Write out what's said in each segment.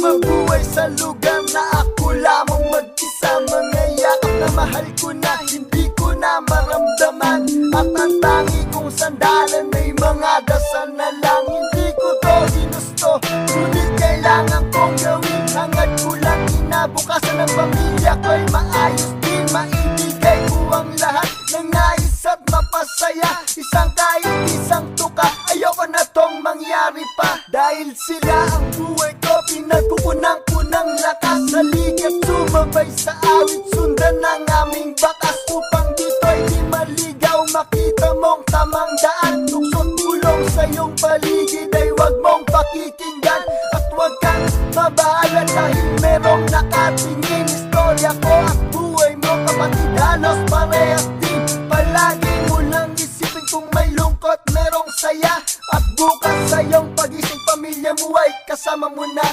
mabuhay sa lugar na ako lamang mag-isa. Mga yakap na mahal ko na hindi ko na maramdaman. At ang tangi kong sandalan may mga dasal na lang. Hindi ko to ginusto, ngunit kailangan kong gawin. Hangad ko lang inabukasan ng pamilya ko'y maayos din. Maibigay ko ang lahat ng nais at mapasaya. Isang kahit isang tuka, ayoko na tong mangyari pa. Dahil sila ang buhay ko, pinagkukunang ko ng lakas. Halika't sumabay sa awit, sundan ang aming bakas. Upang dito'y di maligaw, makita mong tamang daan. Tuksot tulong sa iyong paligid ay wag mong pakikinggan. At wag kang mabahala dahil merong nakatingin. Istorya ko at buhay mo kapatid, halos parehas din. Palagi mo lang isipin kung may lungkot, merong saya. At bukas sa iyong pag-isip, pamilya mo ay kasama mo na.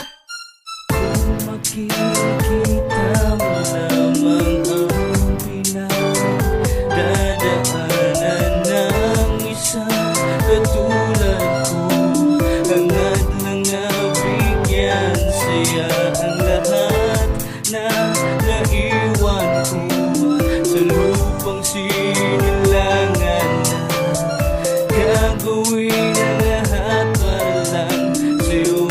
Kung makikita mo lamang ang pinagdadaanan ng isang katulad ko, hangad lang na bigyan saya ang lahat na naiwan ko sa lupang sinilangan na gagawin ang lahat para lang sa'yo.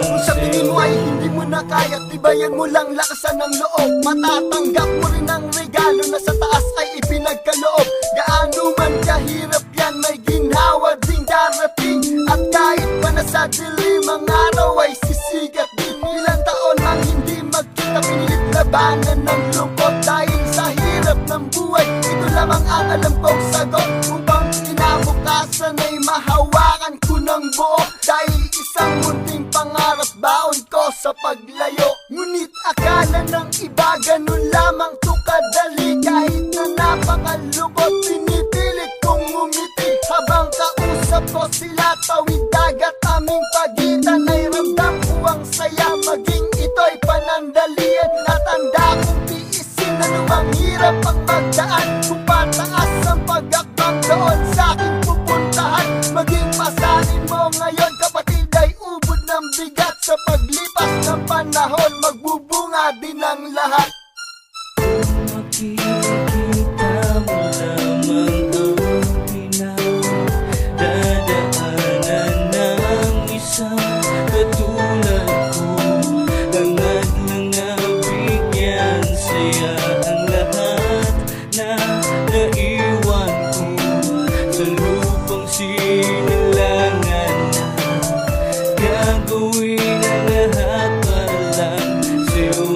Kung sa tingin mo ay hindi mo na kaya, tibayan mo lang lakasan ng loob. Matatanggap mo rin ang regalo na sa taas ay ipinagkaloob. Gaano man kahirap yan, may ginhawa ding darating. At kahit pa nasa dilim ang araw ay sisigat din. Ilang taon ang hindi magkita, pinilit labanan ng lungkot. Dahil sa hirap ng buhay, ito lamang ang alam kong sagot. Upang kinabukasan ay mahawakan ko ng buo. Dahil isang munting pangarap, baon ko sa paglayo. Ngunit akala ng iba ganun lamang to kadali. Kahit na napakalungkot, pinipilit kong ngumiti. Habang kausap ko sila, tawid dagat aming pagitan. Ay ramdam ko ang saya, maging ito'y panandalian. Natanda kong tiisin anumang hirap ang magdaan. Kung pataas ang pag-akbang doon sa aking pupuntahan. Maging pasanin mo ngayon kapatid ay ubod ng bigat. Sa paglipas ng panahon, magbubunga din ang lahat. Kung makikita mo lamang ang pinagdadaanan ng isang katulad ko, hangad lang na bigyan saya ang lahat na naiwan ko sa lupang sinilangan na gagawin ang lahat para lang sa'yo.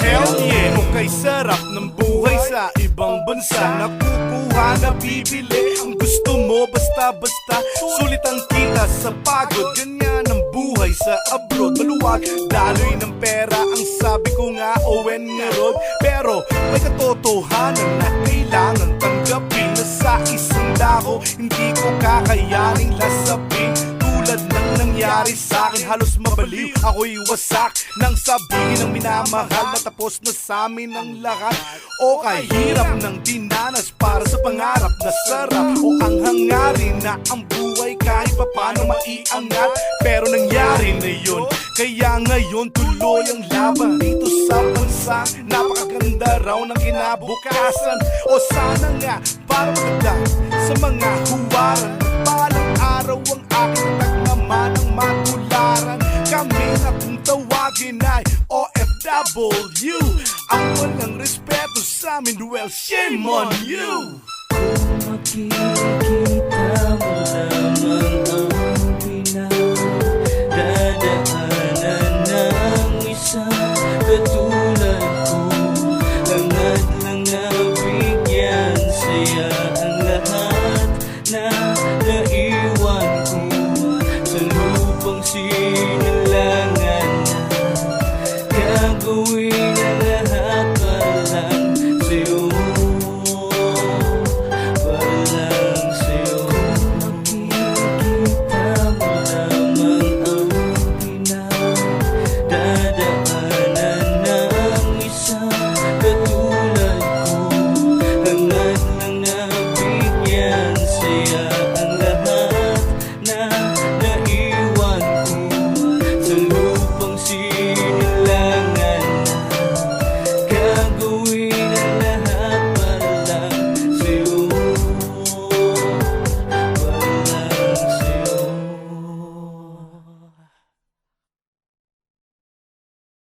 Hell yeah! Okay, sarap ng buhay sa ibang bansa. Nakukuha na bibili ang gusto mo basta-basta. Sulit ang kita sa pagod, ganyan ang buhay sa abroad. Maluwag, daloy ng pera ang sabi ko nga o when road. Pero may katotohanan na kailangan tanggapin. Na sa isang dako, hindi ko kakayaning lasapin. Tulad ng nangyari sa'kin, halos mabaliw, ako'y wasak nang sabihin ng minamahal na tapos na sa'min ang lahat. O kahirap ng dinanas para sa pangarap na sarap. O ang hangarin na ang buhay kahit papano maiangat. Pero nangyari na yun, kaya ngayon tuloy ang laban dito sa bansa. Napakaganda raw ng kinabukasan. O sana nga para maganda sa mga huwaran. Balang araw ang aking naman ang matularan. Kami na kung tawagin ay OFW. Ang walang respeto sa amin, well, shame on you.